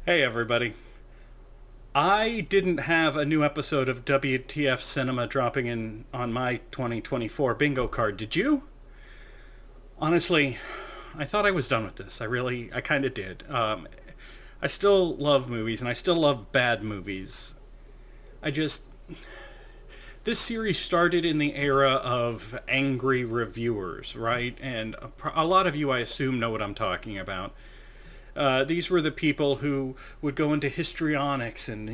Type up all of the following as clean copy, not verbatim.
Hey everybody. I didn't have a new episode of WTF Cinema dropping in on my 2024 bingo card. Did you? Honestly, I thought I was done with this. I kind of did. I still love movies and I still love bad movies. I just, this series started in the era of angry reviewers, right? And a lot of you, I assume, know what I'm talking about. These were the people who would go into histrionics and,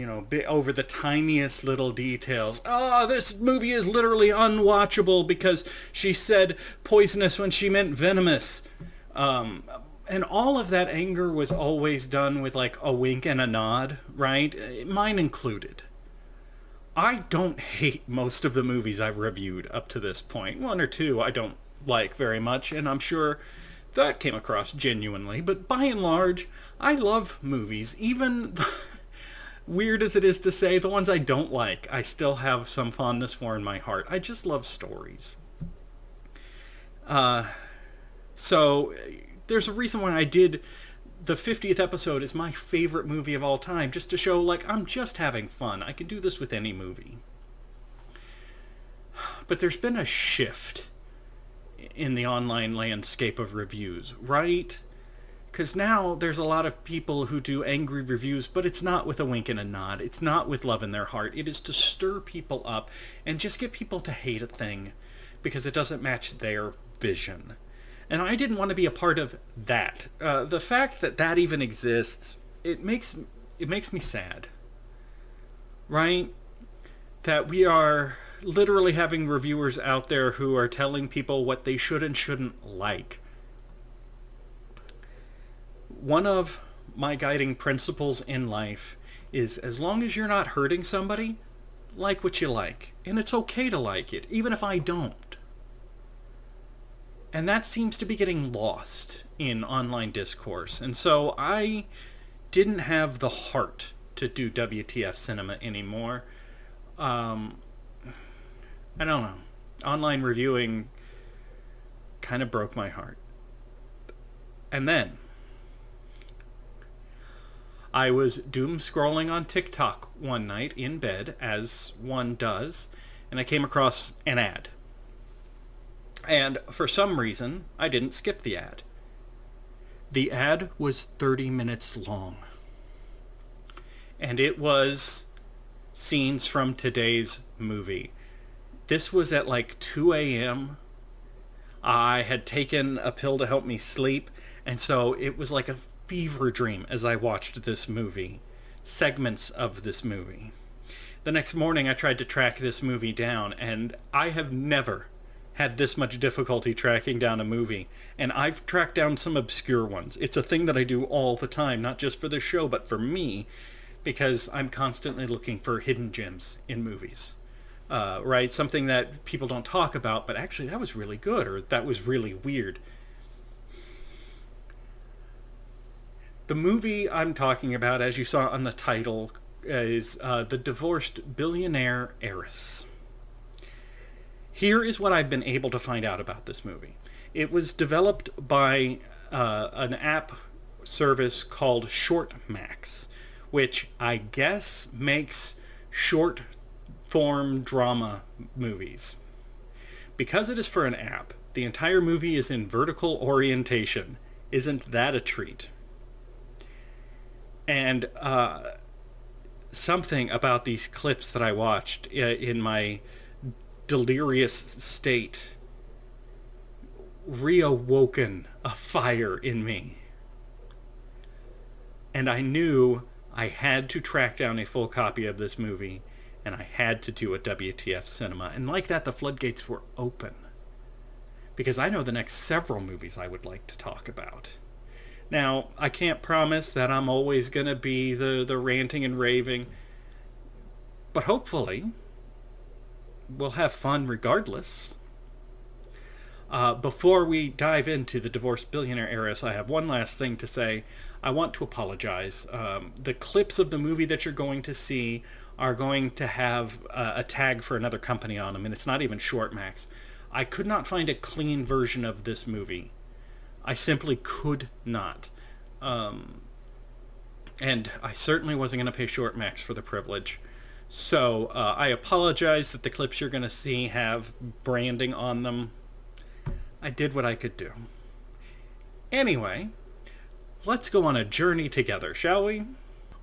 over the tiniest little details. Oh, this movie is literally unwatchable because she said poisonous when she meant venomous. And all of that anger was always done with like a wink and a nod, right? Mine included. I don't hate most of the movies I've reviewed up to this point. One or two I don't like very much, and I'm sure that came across genuinely. But by and large, I love movies. Even weird as it is to say, the ones I don't like, I still have some fondness for in my heart. I just love stories. So there's a reason why I did the 50th episode is my favorite movie of all time, just to show like I'm just having fun. I can do this with any movie. But there's been a shift in the online landscape of reviews, right? Because now there's a lot of people who do angry reviews, but it's not with a wink and a nod. It's not with love in their heart. It is to stir people up and just get people to hate a thing because it doesn't match their vision. And I didn't want to be a part of that. The fact that that even exists, it makes me sad, right? That we are literally having reviewers out there who are telling people what they should and shouldn't like. One of my guiding principles in life is as long as you're not hurting somebody, like what you like. And it's okay to like it, even if I don't. And that seems to be getting lost in online discourse. And so I didn't have the heart to do WTF Cinema anymore. I don't know. Online reviewing kind of broke my heart. And then I was doom scrolling on TikTok one night in bed, as one does, and I came across an ad. And for some reason, I didn't skip the ad. The ad was 30 minutes long. And it was scenes from today's movie. This was at like 2 a.m. I had taken a pill to help me sleep, and so it was like a fever dream as I watched this movie, segments of this movie. The next morning I tried to track this movie down, and I have never had this much difficulty tracking down a movie. And I've tracked down some obscure ones. It's a thing that I do all the time, not just for the show, but for me, because I'm constantly looking for hidden gems in movies. Right? Something that people don't talk about, but actually that was really good, or that was really weird. The movie I'm talking about, as you saw on the title, is The Divorced Billionaire Heiress. Here is what I've been able to find out about this movie. It was developed by an app service called Shortmax, which I guess makes short form drama movies. Because it is for an app, the entire movie is in vertical orientation. Isn't that a treat? And something about these clips that I watched in my delirious state reawoken a fire in me. And I knew I had to track down a full copy of this movie, and I had to do a WTF Cinema. And like that, the floodgates were open. Because I know the next several movies I would like to talk about. Now, I can't promise that I'm always going to be the ranting and raving, but hopefully we'll have fun regardless. Before we dive into The Divorced Billionaire Heiress, I have one last thing to say. I want to apologize. The clips of the movie that you're going to see are going to have a tag for another company on them, and it's not even Shortmax. I could not find a clean version of this movie. I simply could not. And I certainly wasn't going to pay short max for the privilege. So I apologize that the clips you're going to see have branding on them. I did what I could do. Anyway, let's go on a journey together, shall we?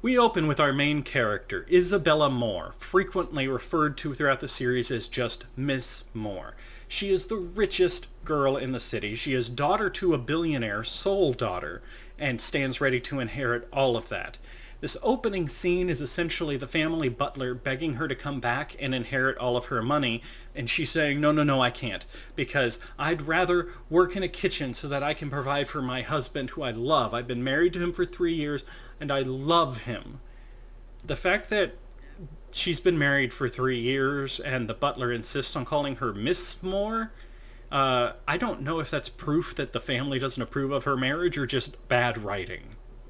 We open with our main character, Isabella Moore, frequently referred to throughout the series as just Miss Moore. She is the richest girl in the city. She is daughter to a billionaire, sole daughter, and stands ready to inherit all of that. This opening scene is essentially the family butler begging her to come back and inherit all of her money, and she's saying, no, I can't, because I'd rather work in a kitchen so that I can provide for my husband, who I love. I've been married to him for 3 years, and I love him. The fact that she's been married for 3 years and the butler insists on calling her Miss Moore, I don't know if that's proof that the family doesn't approve of her marriage or just bad writing.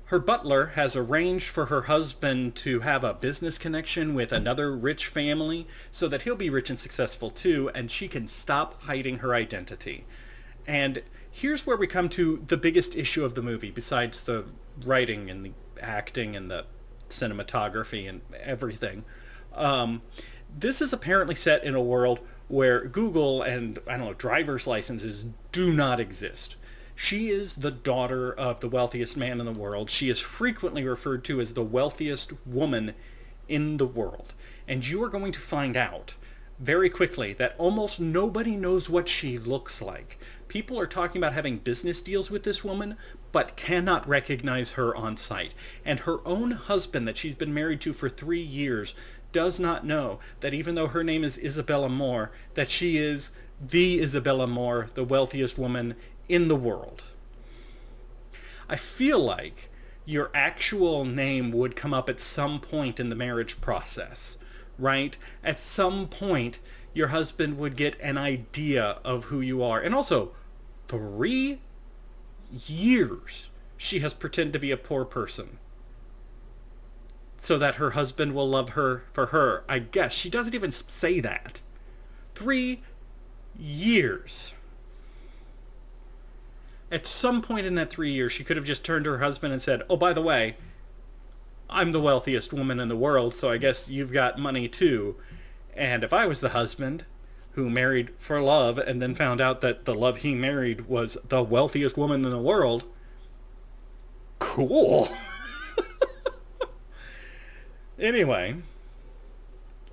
Her butler has arranged for her husband to have a business connection with another rich family so that he'll be rich and successful too, and she can stop hiding her identity. And here's where we come to the biggest issue of the movie, besides the writing and the acting and the cinematography and everything. This is apparently set in a world where Google and, driver's licenses do not exist. She is the daughter of the wealthiest man in the world. She is frequently referred to as the wealthiest woman in the world. And you are going to find out very quickly that almost nobody knows what she looks like. People are talking about having business deals with this woman, but cannot recognize her on sight. And her own husband that she's been married to for 3 years does not know that even though her name is Isabella Moore, that she is the Isabella Moore, the wealthiest woman in the world. I feel like your actual name would come up at some point in the marriage process, right? At some point, your husband would get an idea of who you are. And also, 3 years she has pretended to be a poor person so that her husband will love her for her. I guess she doesn't even say that. 3 years. At some point in that 3 years, she could have just turned to her husband and said, oh, by the way, I'm the wealthiest woman in the world, so I guess you've got money too. And if I was the husband who married for love and then found out that the love he married was the wealthiest woman in the world, cool. Anyway,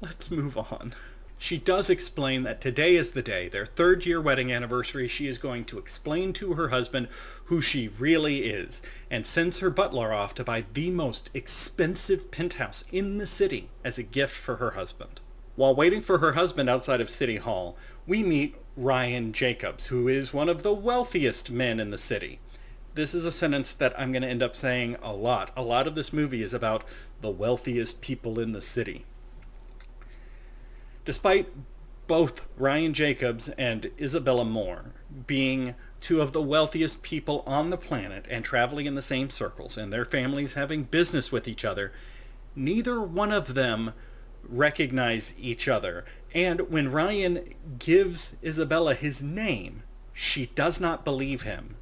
let's move on. She does explain that today is the day, their 3rd-year wedding anniversary. She is going to explain to her husband who she really is, and sends her butler off to buy the most expensive penthouse in the city as a gift for her husband. While waiting for her husband outside of City Hall, we meet Ryan Jacobs, who is one of the wealthiest men in the city. This is a sentence that I'm going to end up saying a lot. A lot of this movie is about the wealthiest people in the city. Despite both Ryan Jacobs and Isabella Moore being 2 of the wealthiest people on the planet and traveling in the same circles and their families having business with each other, neither one of them recognize each other. And when Ryan gives Isabella his name, she does not believe him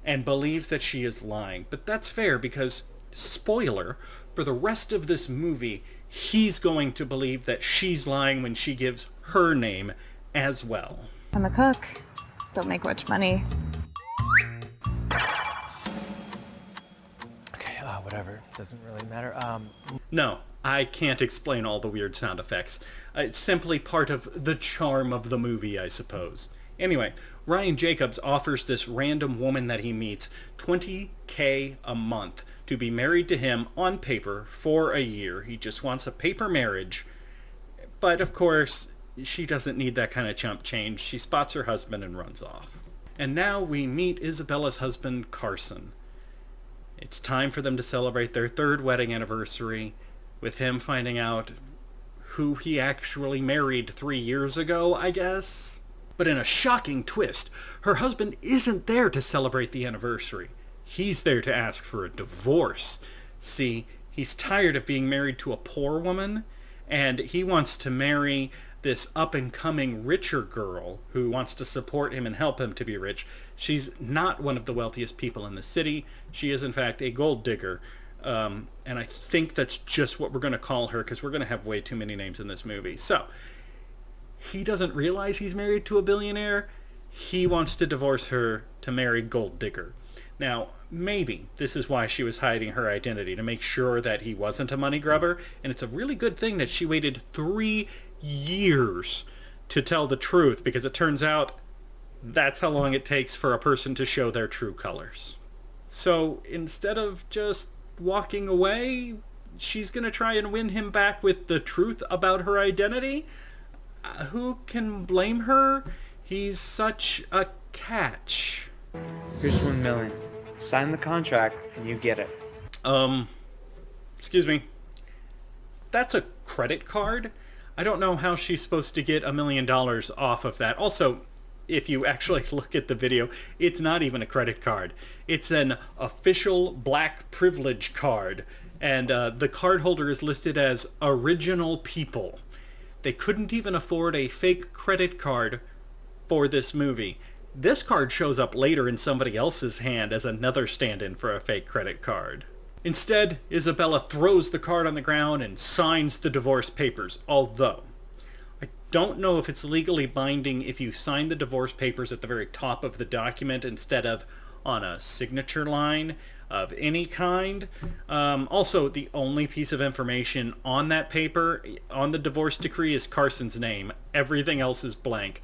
and believes that she is lying. But that's fair because, spoiler, for the rest of this movie, he's going to believe that she's lying when she gives her name as well. I'm a cook. Don't make much money. Okay, whatever. Doesn't really matter. No, I can't explain all the weird sound effects. It's simply part of the charm of the movie, I suppose. Anyway, Ryan Jacobs offers this random woman that he meets $20,000 a month to be married to him on paper for a year. He just wants a paper marriage. But of course, she doesn't need that kind of chump change. She spots her husband and runs off. And now we meet Isabella's husband, Carson. It's time for them to celebrate their 3rd wedding anniversary, with him finding out who he actually married 3 years ago, I guess. But in a shocking twist, her husband isn't there to celebrate the anniversary. He's there to ask for a divorce. See, he's tired of being married to a poor woman, and he wants to marry this up-and-coming richer girl who wants to support him and help him to be rich. She's not one of the wealthiest people in the city. She is, in fact, a gold digger. And I think that's just what we're going to call her because we're going to have way too many names in this movie. So, he doesn't realize he's married to a billionaire. He wants to divorce her to marry Gold Digger. Now, maybe this is why she was hiding her identity, to make sure that he wasn't a money grubber. And it's a really good thing that she waited 3 years to tell the truth, because it turns out that's how long it takes for a person to show their true colors. So instead of just walking away, she's going to try and win him back with the truth about her identity. Who can blame her? He's such a catch. Here's $1 million. Sign the contract and you get it. Excuse me. That's a credit card? I don't know how she's supposed to get $1 million off of that. Also, if you actually look at the video, it's not even a credit card. It's an official black privilege card. And the card holder is listed as Original People. They couldn't even afford a fake credit card for this movie. This card shows up later in somebody else's hand as another stand-in for a fake credit card. Instead, Isabella throws the card on the ground and signs the divorce papers, although I don't know if it's legally binding if you sign the divorce papers at the very top of the document instead of on a signature line of any kind. Also, the only piece of information on that paper, on the divorce decree, is Carson's name. Everything else is blank.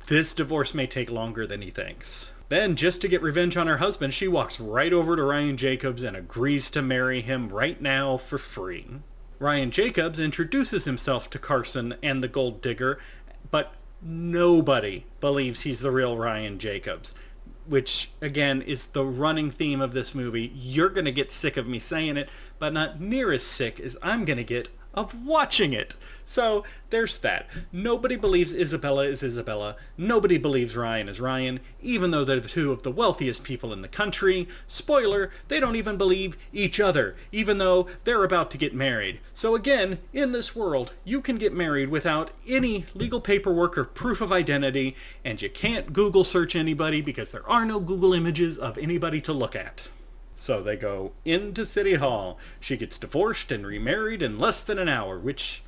This divorce may take longer than he thinks. Then, just to get revenge on her husband, she walks right over to Ryan Jacobs and agrees to marry him right now for free. Ryan Jacobs introduces himself to Carson and the Gold Digger, but nobody believes he's the real Ryan Jacobs, which, again, is the running theme of this movie. You're going to get sick of me saying it, but not near as sick as I'm going to get of watching it. So there's that. Nobody believes Isabella is Isabella. Nobody believes Ryan is Ryan, even though they're the two of the wealthiest people in the country. Spoiler, they don't even believe each other, even though they're about to get married. So again, in this world, you can get married without any legal paperwork or proof of identity, and you can't Google search anybody because there are no Google images of anybody to look at. So they go into City Hall. She gets divorced and remarried in less than an hour, which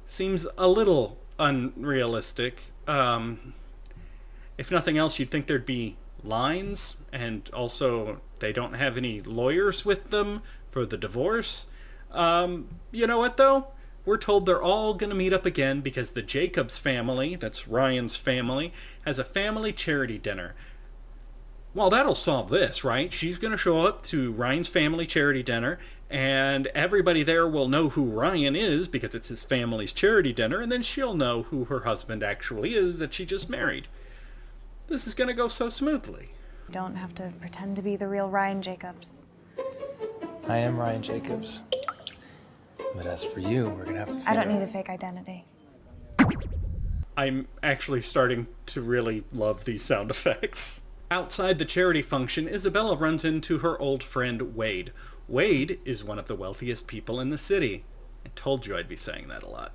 seems a little unrealistic. If nothing else, you'd think there'd be lines, and also they don't have any lawyers with them for the divorce. You know what, though? We're told they're all going to meet up again because the Jacobs family, that's Ryan's family, has a family charity dinner. Well, that'll solve this, right? She's going to show up to Ryan's family charity dinner, and everybody there will know who Ryan is because it's his family's charity dinner, and then she'll know who her husband actually is that she just married. This is going to go so smoothly. You don't have to pretend to be the real Ryan Jacobs. I am Ryan Jacobs. But as for you, we're gonna have to I don't figure need a fake identity. I'm actually starting to really love these sound effects. Outside the charity function, Isabella runs into her old friend Wade. Wade is one of the wealthiest people in the city. I told you I'd be saying that a lot.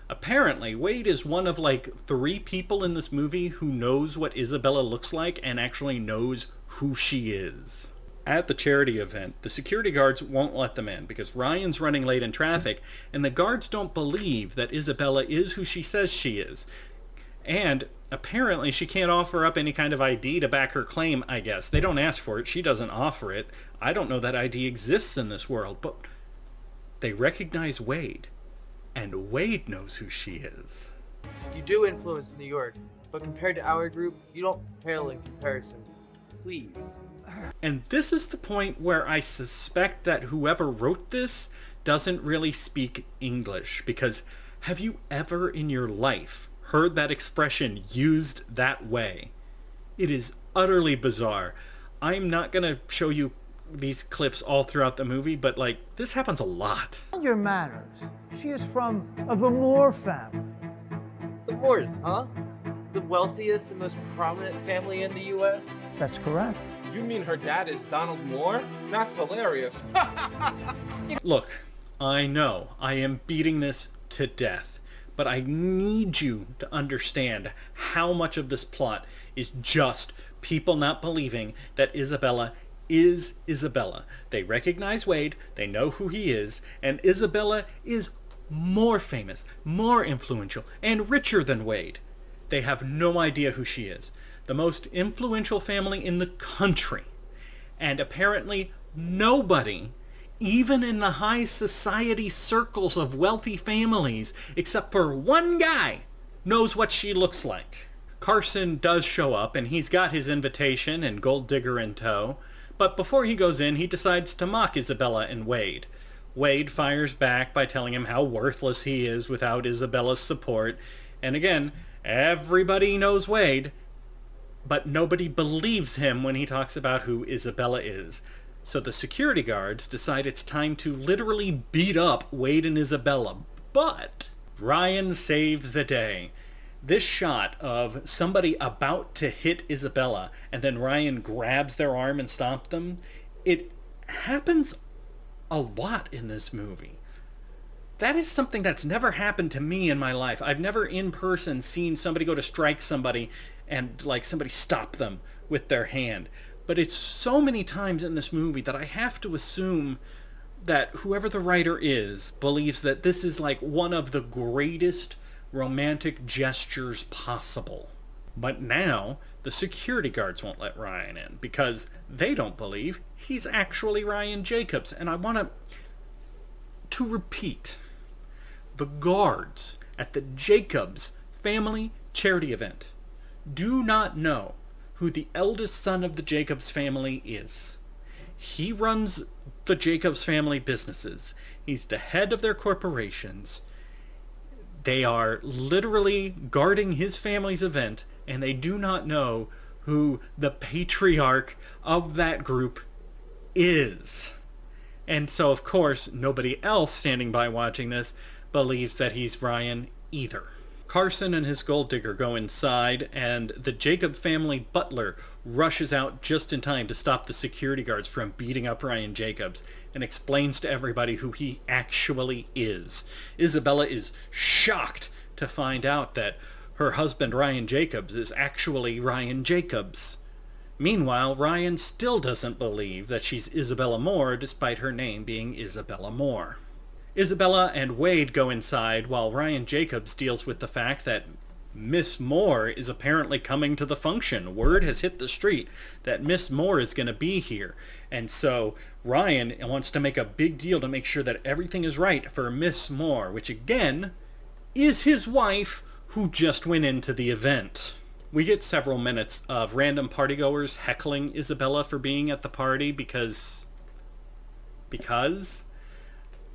Apparently, Wade is one of like 3 people in this movie who knows what Isabella looks like and actually knows who she is. At the charity event, the security guards won't let them in because Ryan's running late in traffic, and the guards don't believe that Isabella is who she says she is. And apparently she can't offer up any kind of ID to back her claim, I guess. They don't ask for it. She doesn't offer it. I don't know that ID exists in this world, but they recognize Wade. And Wade knows who she is. You do influence New York, but compared to our group, you don't pale in comparison. Please. And this is the point where I suspect that whoever wrote this doesn't really speak English, because have you ever in your life heard that expression used that way? It is utterly bizarre. I'm not going to show you these clips all throughout the movie, but like, this happens a lot. Your manners. She is from the Moore family. The Moores, huh? The wealthiest and most prominent family in the U.S.? That's correct. You mean her dad is Donald Moore? That's hilarious. Look, I know I am beating this to death, but I need you to understand how much of this plot is just people not believing that Isabella is Isabella. They recognize Wade, they know who he is, and Isabella is more famous, more influential, and richer than Wade. They have no idea who she is. The most influential family in the country. And apparently nobody, even in the high society circles of wealthy families, except for one guy, knows what she looks like. Carson does show up, and he's got his invitation and gold digger in tow. But before he goes in, he decides to mock Isabella and Wade. Wade fires back by telling him how worthless he is without Isabella's support. And again, everybody knows Wade, but nobody believes him when he talks about who Isabella is. So the security guards decide it's time to literally beat up Wade and Isabella. But Ryan saves the day. This shot of somebody about to hit Isabella and then Ryan grabs their arm and stomps them, it happens a lot in this movie. That is something that's never happened to me in my life. I've never in person seen somebody go to strike somebody and like somebody stop them with their hand. But it's so many times in this movie that I have to assume that whoever the writer is believes that this is like one of the greatest romantic gestures possible. But now the security guards won't let Ryan in because they don't believe he's actually Ryan Jacobs. And I want to repeat, the guards at the Jacobs family charity event do not know who the eldest son of the Jacobs family is. He runs the Jacobs family businesses. He's the head of their corporations. They are literally guarding his family's event, and they do not know who the patriarch of that group is. And so, of course, nobody else standing by watching this believes that he's Ryan either. Carson and his gold digger go inside, and the Jacob family butler rushes out just in time to stop the security guards from beating up Ryan Jacobs and explains to everybody who he actually is. Isabella is shocked to find out that her husband Ryan Jacobs is actually Ryan Jacobs. Meanwhile, Ryan still doesn't believe that she's Isabella Moore despite her name being Isabella Moore. Isabella and Wade go inside while Ryan Jacobs deals with the fact that Miss Moore is apparently coming to the function. Word has hit the street that Miss Moore is going to be here. And so Ryan wants to make a big deal to make sure that everything is right for Miss Moore, which again is his wife who just went into the event. We get several minutes of random partygoers heckling Isabella for being at the party because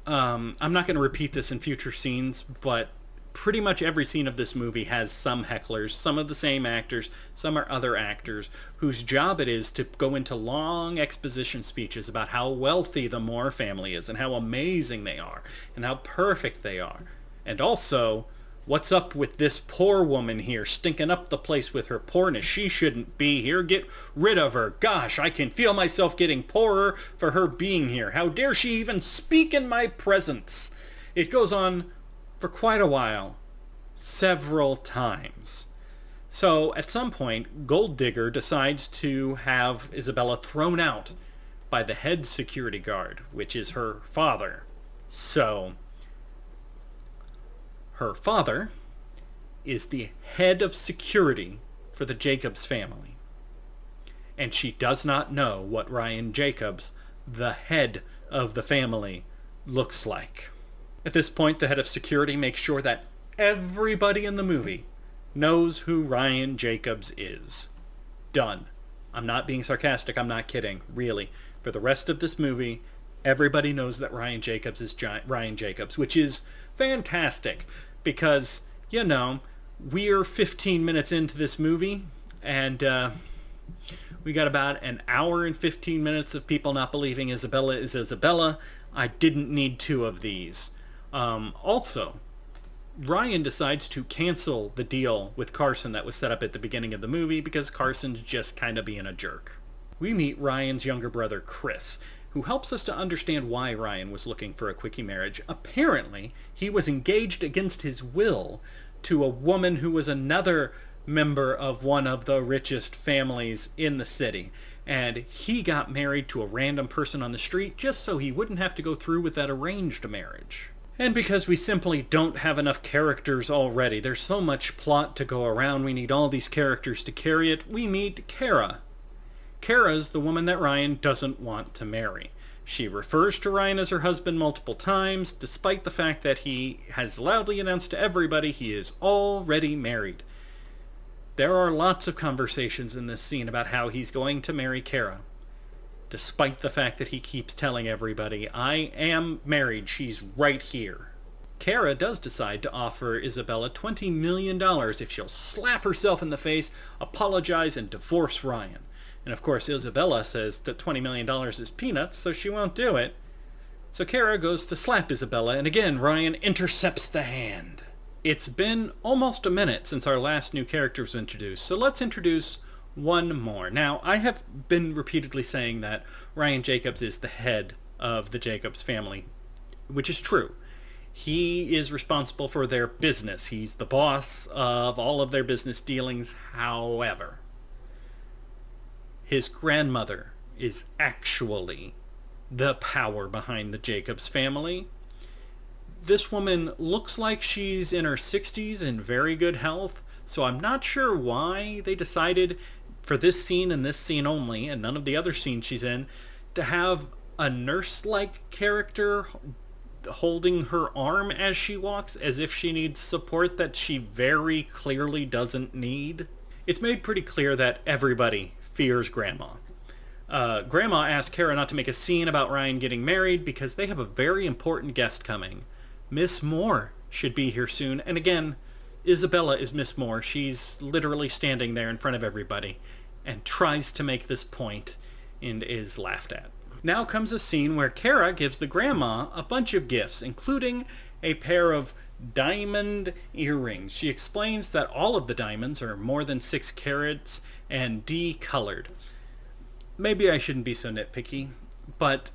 I'm not going to repeat this in future scenes, but pretty much every scene of this movie has some hecklers, some of the same actors, some are other actors, whose job it is to go into long exposition speeches about how wealthy the Moore family is and how amazing they are and how perfect they are. And also, what's up with this poor woman here stinking up the place with her poorness? She shouldn't be here. Get rid of her. Gosh, I can feel myself getting poorer for her being here. How dare she even speak in my presence? It goes on for quite a while, several times. So at some point, Gold Digger decides to have Isabella thrown out by the head security guard, which is her father. So her father is the head of security for the Jacobs family. And she does not know what Ryan Jacobs, the head of the family, looks like. At this point, the head of security makes sure that everybody in the movie knows who Ryan Jacobs is. Done. I'm not being sarcastic. I'm not kidding. Really. For the rest of this movie, everybody knows that Ryan Jacobs is Ryan Jacobs, which is fantastic because, you know, we're 15 minutes into this movie and we got about an hour and 15 minutes of people not believing Isabella is Isabella. I didn't need 2 of these. Also, Ryan decides to cancel the deal with Carson that was set up at the beginning of the movie because Carson's just kind of being a jerk. We meet Ryan's younger brother, Chris, who helps us to understand why Ryan was looking for a quickie marriage. Apparently, he was engaged against his will to a woman who was another member of one of the richest families in the city. and he got married to a random person on the street just so he wouldn't have to go through with that arranged marriage. And because we simply don't have enough characters already, there's so much plot to go around, we need all these characters to carry it, we meet Kara. Kara's the woman that Ryan doesn't want to marry. She refers to Ryan as her husband multiple times, despite the fact that he has loudly announced to everybody he is already married. There are lots of conversations in this scene about how he's going to marry Kara, despite the fact that he keeps telling everybody, I am married, she's right here. Kara does decide to offer Isabella $20 million if she'll slap herself in the face, apologize, and divorce Ryan. And of course Isabella says that $20 million is peanuts, so she won't do it. So Kara goes to slap Isabella, and again Ryan intercepts the hand. It's been almost a minute since our last new character was introduced, so let's introduce one more. Now, I have been repeatedly saying that Ryan Jacobs is the head of the Jacobs family, which is true. He is responsible for their business. He's the boss of all of their business dealings. However, his grandmother is actually the power behind the Jacobs family. This woman looks like she's in her 60s in very good health, so I'm not sure why they decided for this scene and this scene only, and none of the other scenes she's in, to have a nurse-like character holding her arm as she walks, as if she needs support that she very clearly doesn't need. It's made pretty clear that everybody fears Grandma. Grandma asked Kara not to make a scene about Ryan getting married because they have a very important guest coming. Miss Moore should be here soon, and again, Isabella is Miss Moore. She's literally standing there in front of everybody and tries to make this point and is laughed at. Now comes a scene where Kara gives the grandma a bunch of gifts, including a pair of diamond earrings. She explains that all of the diamonds are more than 6 carats and D-colored. Maybe I shouldn't be so nitpicky, but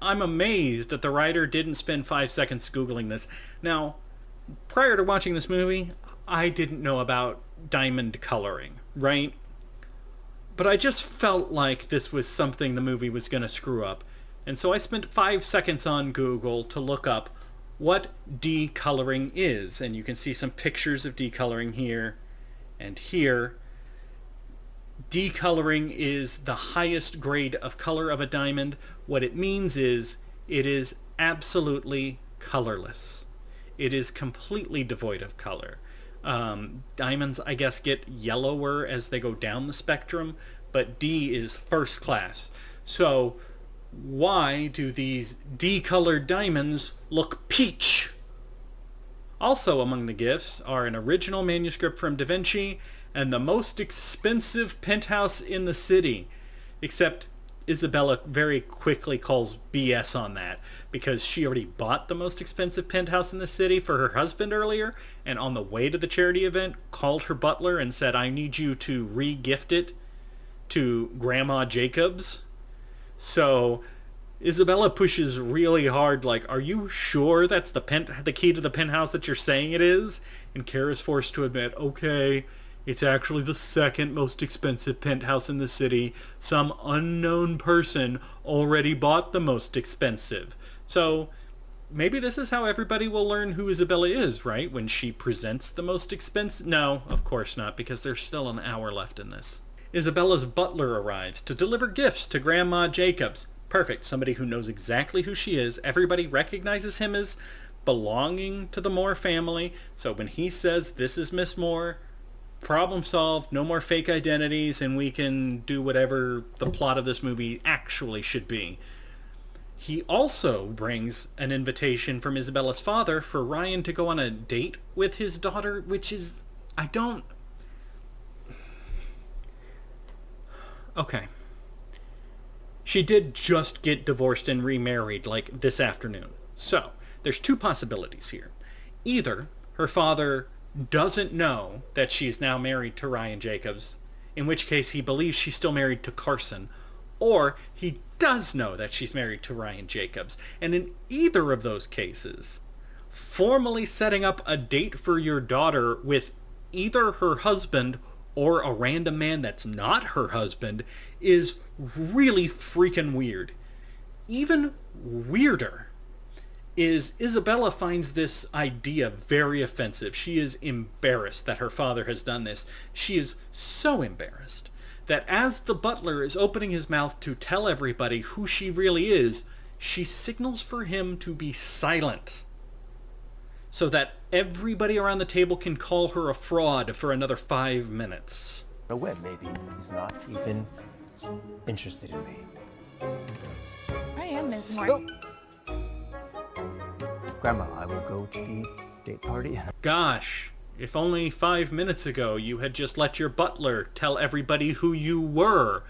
I'm amazed that the writer didn't spend 5 seconds Googling this. Now, prior to watching this movie, I didn't know about diamond coloring, right? But I just felt like this was something the movie was going to screw up. And so I spent 5 seconds on Google to look up what decoloring is. And you can see some pictures of decoloring here and here. Decoloring is the highest grade of color of a diamond. What it means is it is absolutely colorless. It is completely devoid of color. Diamonds, I guess, get yellower as they go down the spectrum, but D is first class. So why do these decolored diamonds look peach? Also among the gifts are an original manuscript from Da Vinci and the most expensive penthouse in the city, except Isabella very quickly calls BS on that because she already bought the most expensive penthouse in the city for her husband earlier, and on the way to the charity event called her butler and said, I need you to re-gift it to Grandma Jacobs. So Isabella pushes really hard, like, are you sure that's the key to the penthouse that you're saying it is? And Kara's forced to admit, okay, it's actually the second most expensive penthouse in the city. Some unknown person already bought the most expensive. So maybe this is how everybody will learn who Isabella is, right? When she presents the most expensive? No, of course not, because there's still an hour left in this. Isabella's butler arrives to deliver gifts to Grandma Jacobs. Perfect. Somebody who knows exactly who she is. Everybody recognizes him as belonging to the Moore family. So when he says, this is Miss Moore, problem solved, no more fake identities, and we can do whatever the plot of this movie actually should be. He also brings an invitation from Isabella's father for Ryan to go on a date with his daughter, which is, okay. She did just get divorced and remarried, like, this afternoon. So, there's 2 possibilities here. Either her father doesn't know that she's now married to Ryan Jacobs, in which case he believes she's still married to Carson, or he does know that she's married to Ryan Jacobs. And in either of those cases, formally setting up a date for your daughter with either her husband or a random man that's not her husband is really freaking weird. Even weirder is Isabella finds this idea very offensive. She is embarrassed that her father has done this. She is so embarrassed that as the butler is opening his mouth to tell everybody who she really is, she signals for him to be silent so that everybody around the table can call her a fraud for another 5 minutes. No way, maybe he's not even interested in me. I am Ms. Moore. Grandma, I will go to the date party. Gosh, if only 5 minutes ago you had just let your butler tell everybody who you were,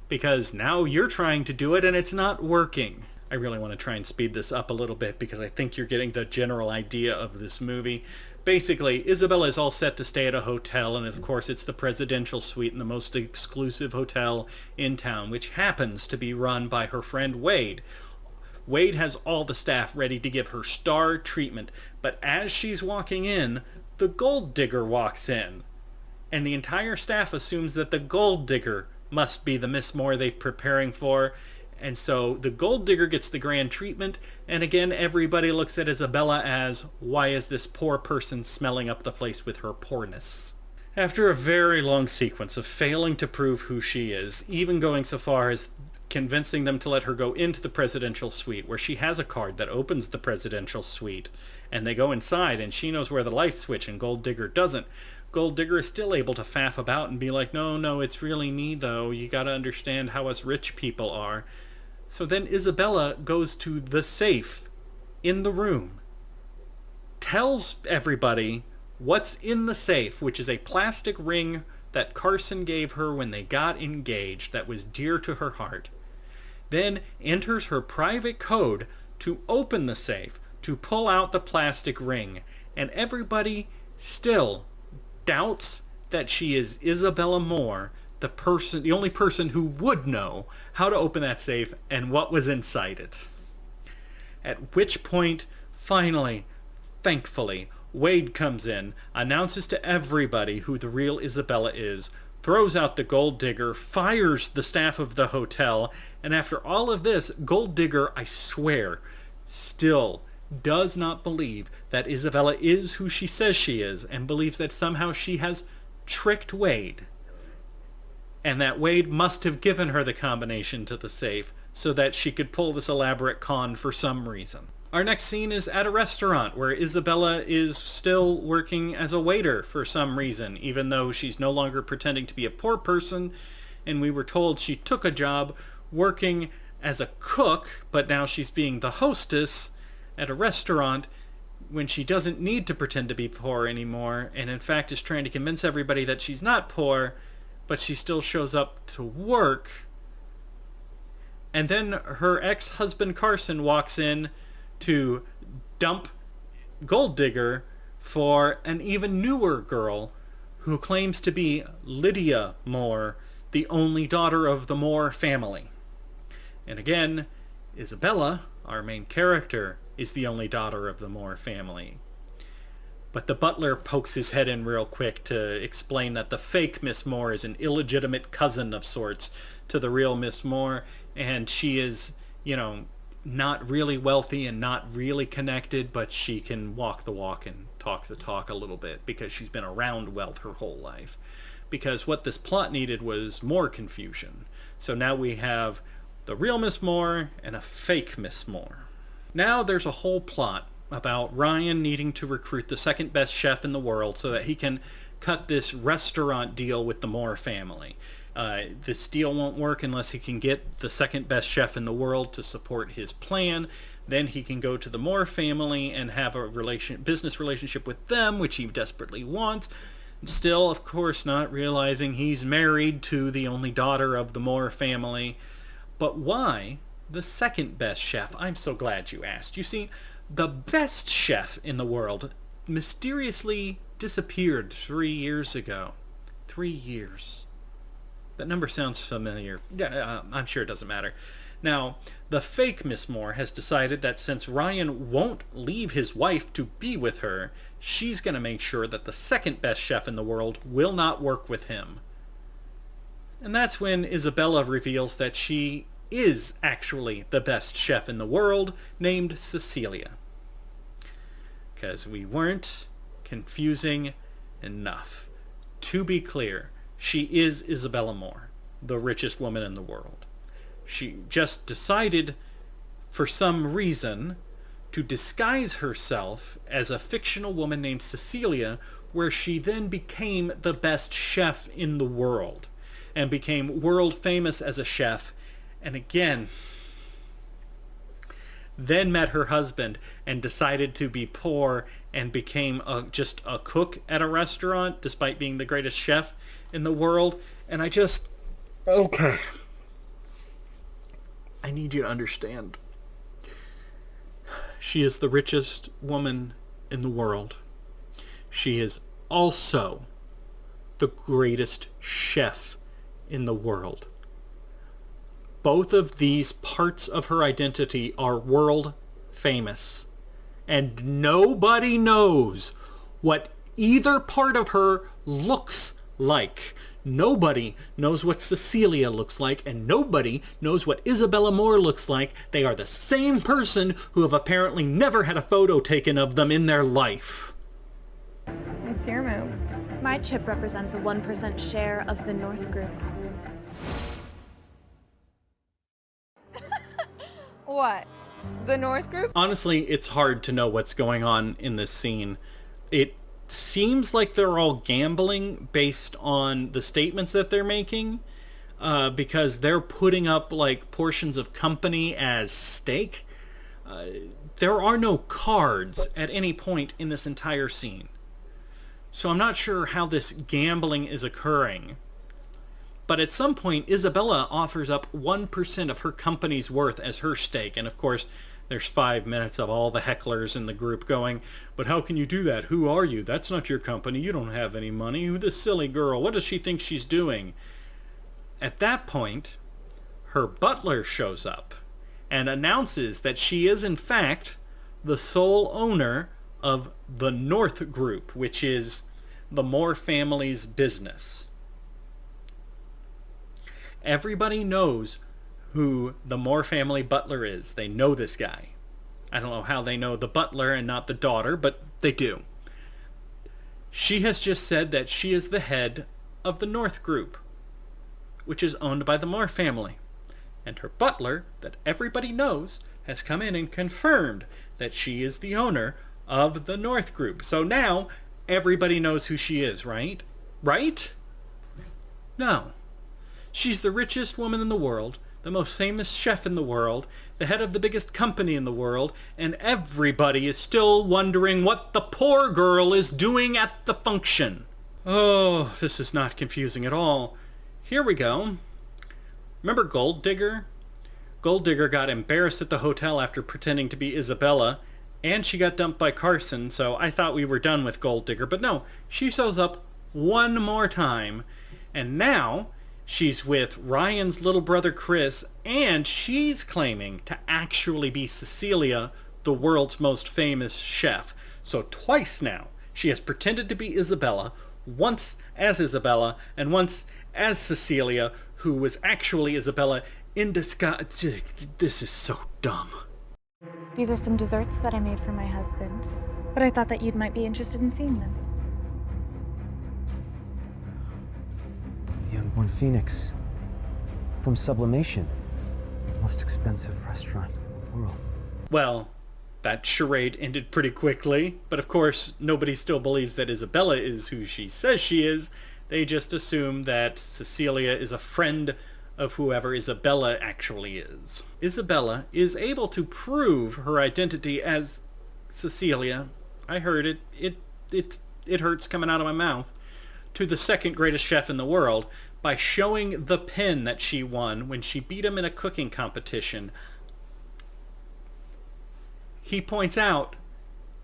because now you're trying to do it and it's not working. I really want to try and speed this up a little bit because I think you're getting the general idea of this movie. Basically, Isabella is all set to stay at a hotel, and of course it's the presidential suite in the most exclusive hotel in town, which happens to be run by her friend Wade. Wade has all the staff ready to give her star treatment, but as she's walking in, the gold digger walks in. And the entire staff assumes that the gold digger must be the Miss Moore they're preparing for, and so the gold digger gets the grand treatment, and again everybody looks at Isabella as, why is this poor person smelling up the place with her poorness? After a very long sequence of failing to prove who she is, even going so far as convincing them to let her go into the presidential suite, where she has a card that opens the presidential suite, and they go inside and she knows where the light switch and Gold Digger doesn't. Gold Digger is still able to faff about and be like, no, it's really me though, you gotta understand how us rich people are. So then Isabella goes to the safe in the room, tells everybody what's in the safe, which is a plastic ring that Carson gave her when they got engaged that was dear to her heart. Then enters her private code to open the safe, to pull out the plastic ring, and everybody still doubts that she is Isabella Moore, the only person who would know how to open that safe and what was inside it. At which point, finally, thankfully, Wade comes in, announces to everybody who the real Isabella is, throws out the Gold Digger, fires the staff of the hotel, and after all of this, Gold Digger, I swear, still does not believe that Isabella is who she says she is, and believes that somehow she has tricked Wade, and that Wade must have given her the combination to the safe so that she could pull this elaborate con for some reason. Our next scene is at a restaurant where Isabella is still working as a waiter for some reason, even though she's no longer pretending to be a poor person, and we were told she took a job working as a cook, but now she's being the hostess at a restaurant when she doesn't need to pretend to be poor anymore, and in fact is trying to convince everybody that she's not poor, but she still shows up to work. And then her ex-husband Carson walks in to dump Gold Digger for an even newer girl who claims to be Lydia Moore, the only daughter of the Moore family. And again, Isabella, our main character, is the only daughter of the Moore family. But the butler pokes his head in real quick to explain that the fake Miss Moore is an illegitimate cousin of sorts to the real Miss Moore, and she is, not really wealthy and not really connected, but she can walk the walk and talk the talk a little bit because she's been around wealth her whole life. Because what this plot needed was more confusion. So now we have the real Miss Moore and a fake Miss Moore. Now there's a whole plot about Ryan needing to recruit the second best chef in the world so that he can cut this restaurant deal with the Moore family. This deal won't work unless he can get the second best chef in the world to support his plan. Then he can go to the Moore family and have a business relationship with them, which he desperately wants. Still, of course, not realizing he's married to the only daughter of the Moore family. But why the second best chef? I'm so glad you asked. You see, the best chef in the world mysteriously disappeared 3 years ago. 3 years. That number sounds familiar. Yeah, I'm sure it doesn't matter. Now, the fake Miss Moore has decided that since Ryan won't leave his wife to be with her, she's going to make sure that the second best chef in the world will not work with him. And that's when Isabella reveals that she is actually the best chef in the world, named Cecilia. Because we weren't confusing enough. To be clear, she is Isabella Moore, the richest woman in the world. She just decided, for some reason, to disguise herself as a fictional woman named Cecilia, where she then became the best chef in the world, and became world famous as a chef, and again, then met her husband and decided to be poor and became just a cook at a restaurant despite being the greatest chef in the world. And okay, I need you to understand. She is the richest woman in the world. She is also the greatest chef in the world. Both of these parts of her identity are world famous. And nobody knows what either part of her looks like. Nobody knows what Cecilia looks like, and nobody knows what Isabella Moore looks like. They are the same person who have apparently never had a photo taken of them in their life. What's your move? My chip represents a 1% share of the North Group. What? The North Group? Honestly, it's hard to know what's going on in this scene. It seems like they're all gambling based on the statements that they're making, because they're putting up like portions of company as stake. There are no cards at any point in this entire scene. So I'm not sure how this gambling is occurring. But at some point, Isabella offers up 1% of her company's worth as her stake. And of course, there's 5 minutes of all the hecklers in the group going, "But how can you do that? Who are you? That's not your company. You don't have any money. Who this silly girl? What does she think she's doing?" At that point, her butler shows up and announces that she is in fact the sole owner of the North Group, which is the Moore family's business. Everybody knows who the Moore family butler is. They know this guy. I don't know how they know the butler and not the daughter, but they do. She has just said that she is the head of the North Group, which is owned by the Moore family. And her butler, that everybody knows, has come in and confirmed that she is the owner of the North Group. So now everybody knows who she is, right? Right? No. She's the richest woman in the world, the most famous chef in the world, the head of the biggest company in the world, and everybody is still wondering what the poor girl is doing at the function. Oh, this is not confusing at all. Here we go. Remember Gold Digger? Gold Digger got embarrassed at the hotel after pretending to be Isabella, and she got dumped by Carson, so I thought we were done with Gold Digger. But no, she shows up one more time, and now she's with Ryan's little brother Chris, and she's claiming to actually be Cecilia, the world's most famous chef. So twice now, she has pretended to be Isabella, once as Isabella, and once as Cecilia, who was actually Isabella in disguise. This is so dumb. These are some desserts that I made for my husband, but I thought that you might be interested in seeing them. The Unborn Phoenix. From Sublimation. Most expensive restaurant in the world. Well, that charade ended pretty quickly, but of course nobody still believes that Isabella is who she says she is. They just assume that Cecilia is a friend of whoever Isabella actually is. Isabella is able to prove her identity as Cecilia. I heard it. It hurts coming out of my mouth. To the second greatest chef in the world by showing the pin that she won when she beat him in a cooking competition. He points out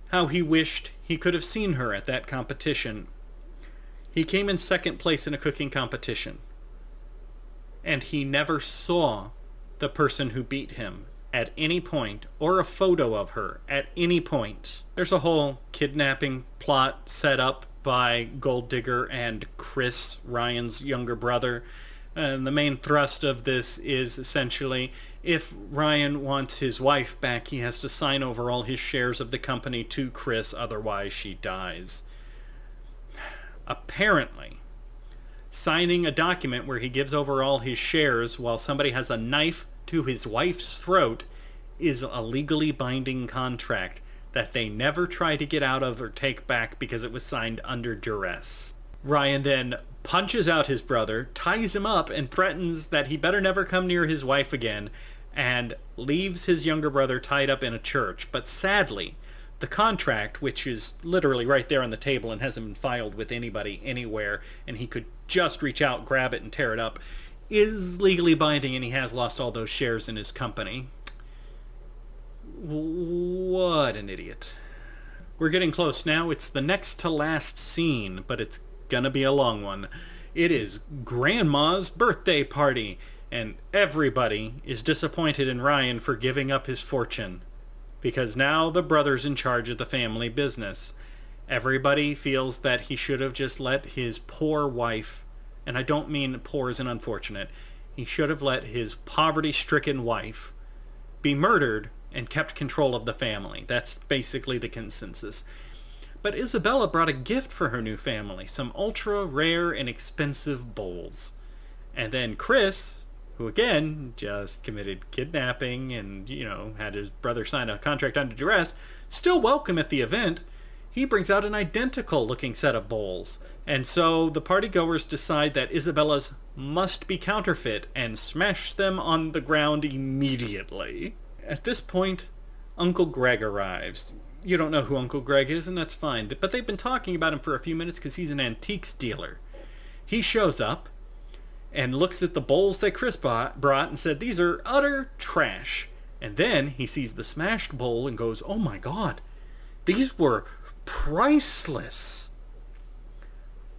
how he wished he could have seen her at that competition. He came in second place in a cooking competition, and he never saw the person who beat him at any point, or a photo of her at any point. There's a whole kidnapping plot set up by Gold Digger and Chris, Ryan's younger brother. And the main thrust of this is essentially, if Ryan wants his wife back, he has to sign over all his shares of the company to Chris, otherwise she dies. Apparently, signing a document where he gives over all his shares while somebody has a knife to his wife's throat is a legally binding contract that they never try to get out of or take back because it was signed under duress. Ryan then punches out his brother, ties him up, and threatens that he better never come near his wife again, and leaves his younger brother tied up in a church. But sadly, the contract, which is literally right there on the table and hasn't been filed with anybody anywhere, and he could just reach out, grab it, and tear it up, is legally binding, and he has lost all those shares in his company. What an idiot. We're getting close now. It's the next to last scene, but it's gonna be a long one. It is Grandma's birthday party, and everybody is disappointed in Ryan for giving up his fortune, because now the brother's in charge of the family business. Everybody feels that he should have just let his poor wife, and I don't mean poor as an unfortunate, he should have let his poverty-stricken wife be murdered and kept control of the family. That's basically the consensus. But Isabella brought a gift for her new family, some ultra rare and expensive bowls. And then Chris, who again just committed kidnapping and, had his brother sign a contract under duress, still welcome at the event, he brings out an identical looking set of bowls. And so the partygoers decide that Isabella's must be counterfeit and smash them on the ground immediately. At this point, Uncle Greg arrives. You don't know who Uncle Greg is, and that's fine, but they've been talking about him for a few minutes because he's an antiques dealer. He shows up and looks at the bowls that Chris brought and said, "These are utter trash." And then he sees the smashed bowl and goes, "Oh my God, these were priceless."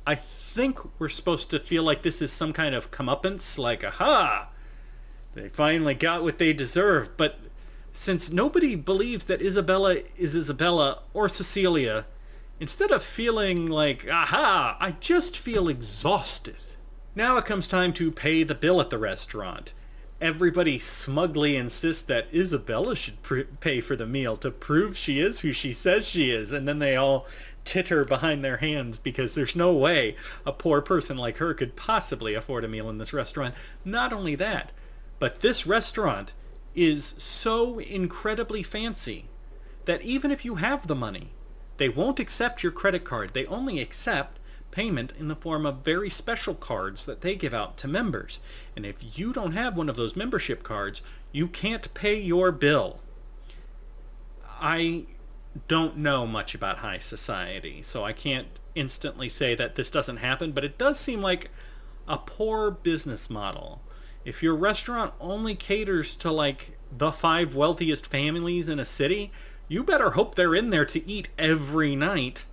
I think we're supposed to feel like this is some kind of comeuppance, like, aha, they finally got what they deserve. But since nobody believes that Isabella is Isabella or Cecilia, instead of feeling like, aha, I just feel exhausted. Now it comes time to pay the bill at the restaurant. Everybody smugly insists that Isabella should pay for the meal to prove she is who she says she is, and then they all titter behind their hands because there's no way a poor person like her could possibly afford a meal in this restaurant. Not only that, but this restaurant is so incredibly fancy that even if you have the money, they won't accept your credit card. They only accept payment in the form of very special cards that they give out to members. And if you don't have one of those membership cards, you can't pay your bill. I don't know much about high society, so I can't instantly say that this doesn't happen, but it does seem like a poor business model. If your restaurant only caters to like the 5 wealthiest families in a city, you better hope they're in there to eat every night.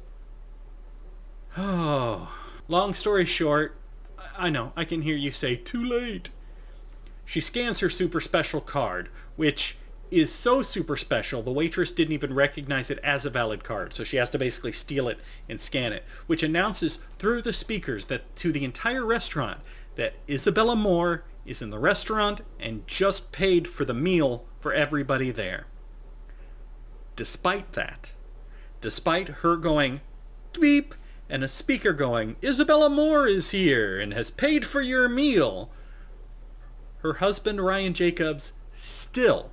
Oh, long story short, I know, I can hear you say, too late. She scans her super special card, which is so super special, the waitress didn't even recognize it as a valid card, so she has to basically steal it and scan it, which announces through the speakers that to the entire restaurant that Isabella Moore is in the restaurant and just paid for the meal for everybody there. Despite that, despite her going, beep, and a speaker going, Isabella Moore is here and has paid for your meal, her husband Ryan Jacobs still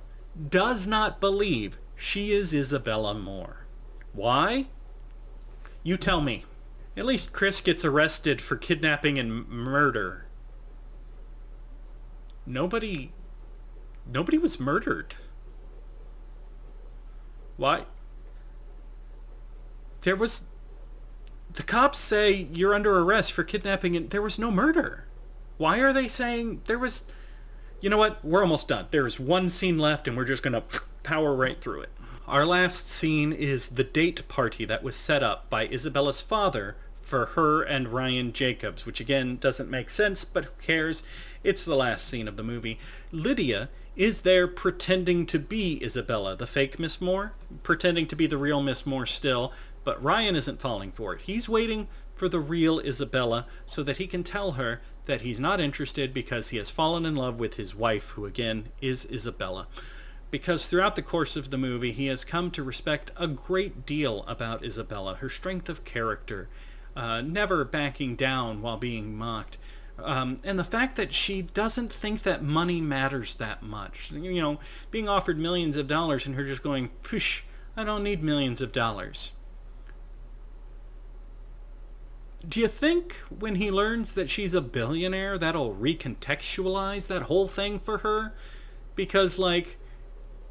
does not believe she is Isabella Moore. Why? You tell me. At least Chris gets arrested for kidnapping and murder. Nobody was murdered. Why? The cops say you're under arrest for kidnapping and there was no murder. Why are they saying there was... You know what? We're almost done. There's one scene left and we're just going to power right through it. Our last scene is the date party that was set up by Isabella's father for her and Ryan Jacobs, which again doesn't make sense, but who cares? It's the last scene of the movie. Lydia is there pretending to be Isabella, the fake Miss Moore, pretending to be the real Miss Moore still, but Ryan isn't falling for it. He's waiting for the real Isabella so that he can tell her that he's not interested because he has fallen in love with his wife, who again is Isabella. Because throughout the course of the movie, he has come to respect a great deal about Isabella, her strength of character, never backing down while being mocked, and the fact that she doesn't think that money matters that much. You know, being offered millions of dollars and her just going, "Poosh, I don't need millions of dollars." Do you think when he learns that she's a billionaire, that'll recontextualize that whole thing for her? Because, like,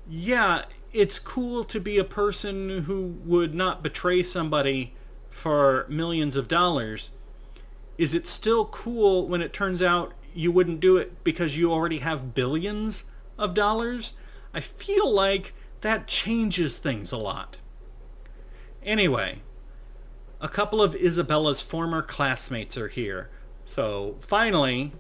yeah, it's cool to be a person who would not betray somebody for millions of dollars. Is it still cool when it turns out you wouldn't do it because you already have billions of dollars? I feel like that changes things a lot. Anyway, a couple of Isabella's former classmates are here. So finally,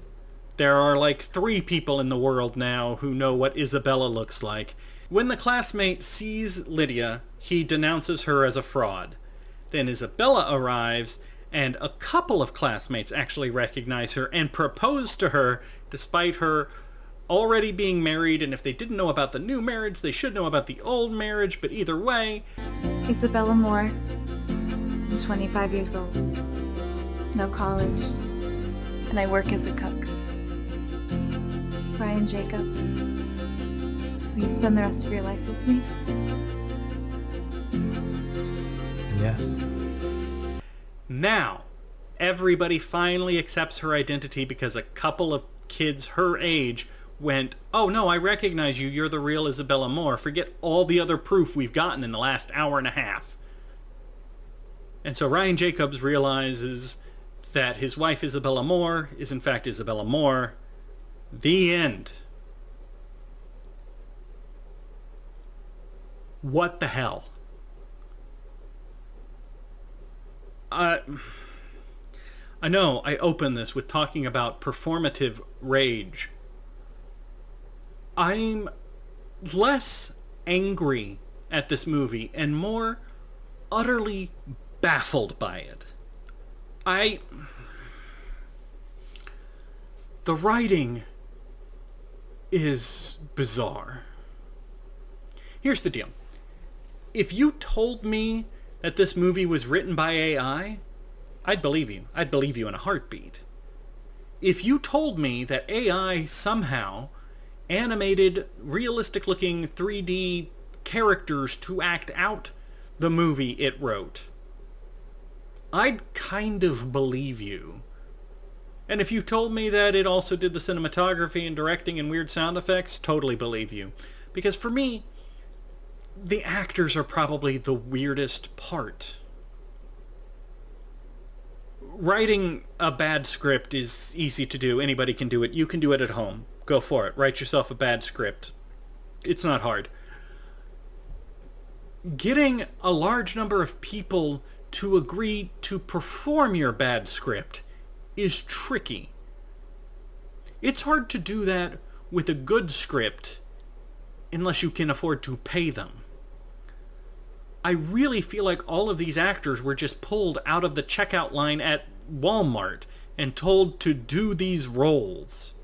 there are like 3 people in the world now who know what Isabella looks like. When the classmate sees Lydia, he denounces her as a fraud. Then Isabella arrives, and a couple of classmates actually recognize her and propose to her despite her already being married, and if they didn't know about the new marriage, they should know about the old marriage, but either way... Isabella Moore. I'm 25 years old. No college. And I work as a cook. Ryan Jacobs. Will you spend the rest of your life with me? Yes. Now, everybody finally accepts her identity because a couple of kids her age went, "Oh no, I recognize you, you're the real Isabella Moore. Forget all the other proof we've gotten in the last hour and a half." And so Ryan Jacobs realizes that his wife Isabella Moore is in fact Isabella Moore. The end. What the hell? I know I opened this with talking about performative rage. I'm less angry at this movie and more utterly baffled by it. The writing is bizarre. Here's the deal. If you told me that this movie was written by AI, I'd believe you. I'd believe you in a heartbeat. If you told me that AI somehow animated realistic-looking 3D characters to act out the movie it wrote, I'd kind of believe you. And if you told me that it also did the cinematography and directing and weird sound effects, totally believe you. Because for me, the actors are probably the weirdest part. Writing a bad script is easy to do. Anybody can do it. You can do it at home. Go for it. Write yourself a bad script. It's not hard. Getting a large number of people to agree to perform your bad script is tricky. It's hard to do that with a good script unless you can afford to pay them. I really feel like all of these actors were just pulled out of the checkout line at Walmart and told to do these roles.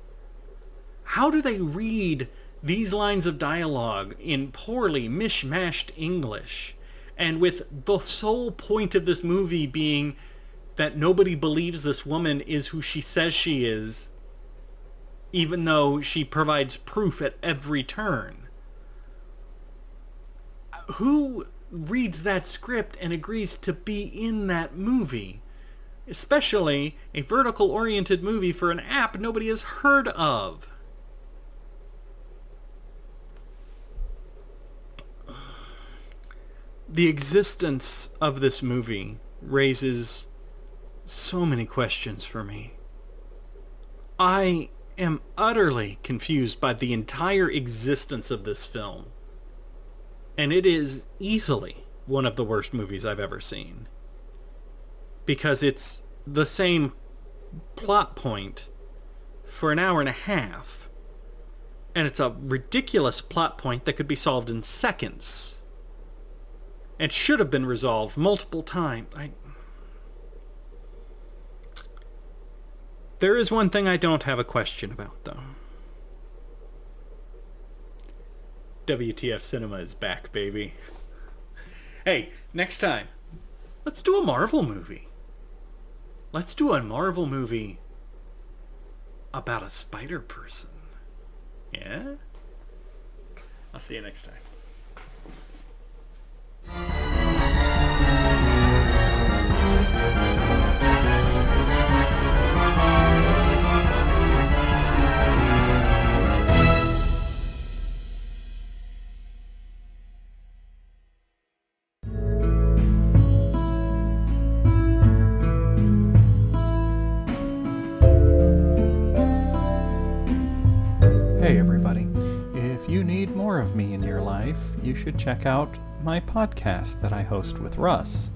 How do they read these lines of dialogue in poorly mishmashed English, and with the sole point of this movie being that nobody believes this woman is who she says she is, even though she provides proof at every turn? Who reads that script and agrees to be in that movie? Especially a vertical-oriented movie for an app nobody has heard of. The existence of this movie raises so many questions for me. I am utterly confused by the entire existence of this film. And it is easily one of the worst movies I've ever seen. because it's the same plot point for an hour and a half. And it's a ridiculous plot point that could be solved in seconds. And should have been resolved multiple times. There is one thing I don't have a question about, though. WTF Cinema is back, baby. Hey, next time, let's do a Marvel movie. Let's do a Marvel movie about a spider person. Yeah? I'll see you next time. Hey everybody, if you need more of me in your life, you should check out my podcast that I host with Russ,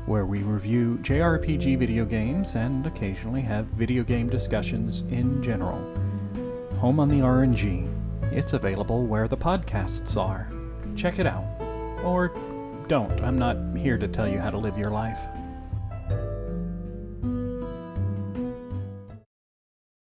where we review JRPG video games and occasionally have video game discussions in general. Home on the RNG. It's available where the podcasts are. Check it out. Or don't. I'm not here to tell you how to live your life.